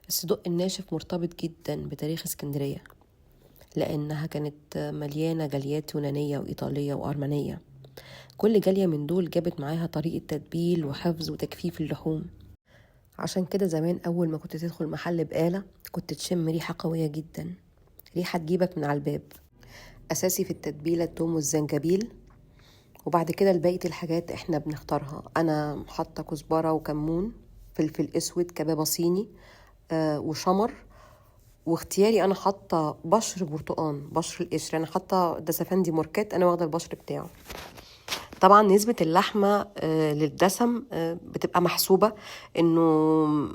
الصدق الناشف مرتبط جدا بتاريخ اسكندرية، لأنها كانت مليانة جاليات يونانية وإيطالية وأرمنية. كل جالية من دول جابت معاها طريقة تتبيل وحفظ وتجفيف اللحوم. عشان كده زمان أول ما كنت تدخل محل بقالة كنت تشم ريحة قوية جدا، ريحة تجيبك من على الباب. أساسي في التتبيلة التوم والزنجبيل، وبعد كده بقية الحاجات احنا بنختارها. أنا حاطة كزبرة وكمون، فلفل أسود، كبابة صيني، وشمر. واختياري انا حاطه بشر برتقان، بشر القشر. انا حاطه دسفندي ماركات، انا واخده البشر بتاعه. طبعا نسبة اللحمة للدسم بتبقى محسوبة، انه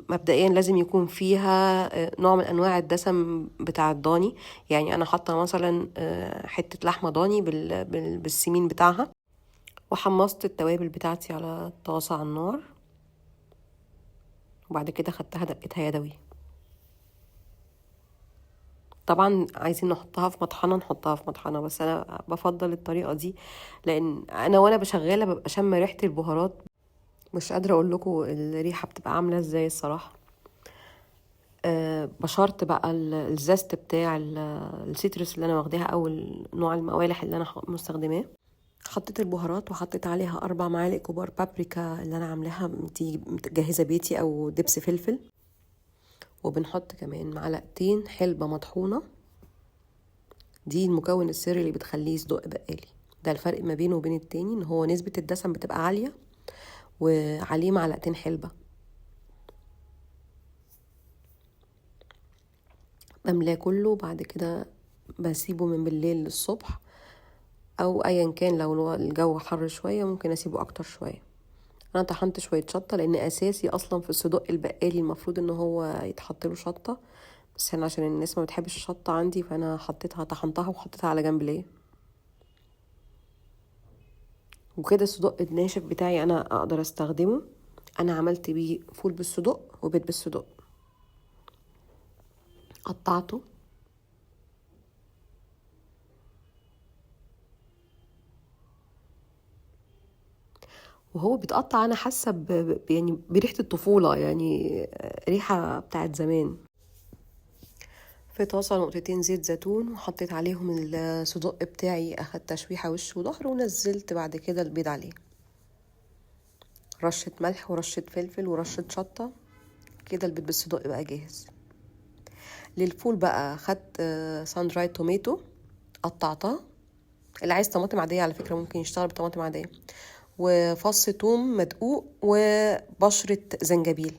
مبدئيا لازم يكون فيها نوع من انواع الدسم بتاع الضاني. يعني انا حاطة مثلا حتة لحمة ضاني بالسمين بتاعها، وحمصت التوابل بتاعتي على الطاسة على النار، وبعد كده خدتها دقتها يدوي. طبعا عايزين نحطها في مطحنة نحطها في مطحنة، بس انا بفضل الطريقة دي لان انا وانا بشغلة ببقى شامة ريحة البهارات. مش قادرة اقول لكم الريحة بتبقى عاملة ازاي الصراحة. بشرت بقى الزست بتاع السيترس اللي انا واخداها، او نوع الموالح اللي انا مستخدماه. حطيت البهارات وحطيت عليها 4 معالق كبار بابريكا اللي انا عاملاها دي مجهزة بيتي، او دبس فلفل. وبنحط كمان معلقتين حلبة مطحونة، دي المكون السري اللي بتخليه صدق بقالي. ده الفرق ما بينه وبين التاني، ان هو نسبة الدسم بتبقى عالية وعليه معلقتين حلبة. بملاه كله، بعد كده بسيبه من بالليل للصبح، او ايا كان لو الجو حر شوية ممكن اسيبه اكتر شوية. انا طحنت شوية شطة لان اساسي اصلا في الصدق البقالي المفروض ان هو يتحط له شطة، بس انا عشان الناس ما بتحبش الشطة عندي فانا طحنتها وحطيتها على جنب ليه. وكده الصدق الناشف بتاعي انا اقدر استخدمه. انا عملت بيه فول بالصدق وبيض بالصدق. قطعته وهو بيتقطع انا حاسه يعني بريحه الطفوله، يعني ريحه بتاعت زمان. في طاسه نقطتين زيت زيتون، وحطيت عليهم الصدق بتاعي، اخدت تشويحه وش وظهر، ونزلت بعد كده البيض عليه، رشه ملح ورشه فلفل ورشه شطه. كده البيض بالصدق بقى جاهز. للفول بقى خدت سان دراي توميتو، قطعتها. اللي عايز طماطم عاديه على فكره ممكن يشتغل بطماطم عاديه، وفص توم مدقوق وبشرة زنجبيل.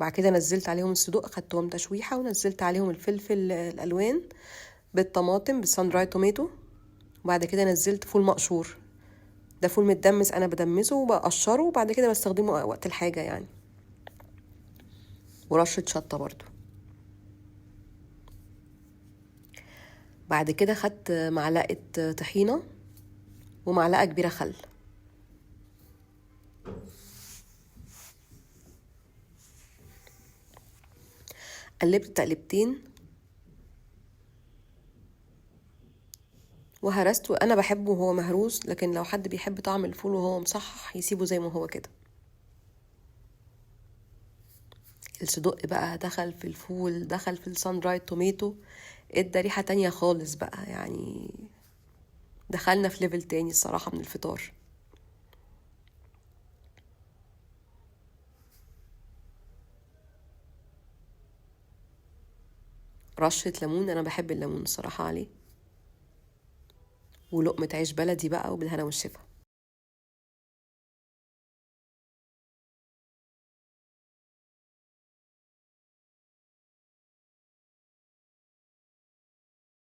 بعد كده نزلت عليهم الصدوق، خدتهم تشويحة، ونزلت عليهم الفلفل الألوان بالطماطم بالسان دراي توميتو. وبعد كده نزلت فول مقشور، ده فول متدمس، أنا بدمسه وبقشره وبعد كده بستخدمه وقت الحاجة يعني. ورشة شطة برضو. بعد كده خدت معلقة طحينة ومعلقة كبيرة خل. قلبت تقلبتين وهرسته. انا بحبه وهو مهروس، لكن لو حد بيحب طعم الفول وهو مصحح يسيبه زي ما هو كده. الصدق بقى دخل في الفول، دخل في السان دراي توميتو، ادى ريحة تانية خالص بقى، يعني دخلنا في ليفل تاني الصراحة من الفطار. رشة ليمون، انا بحب الليمون الصراحة عليه، ولقمة عيش بلدي بقى وبالهنا والشفا.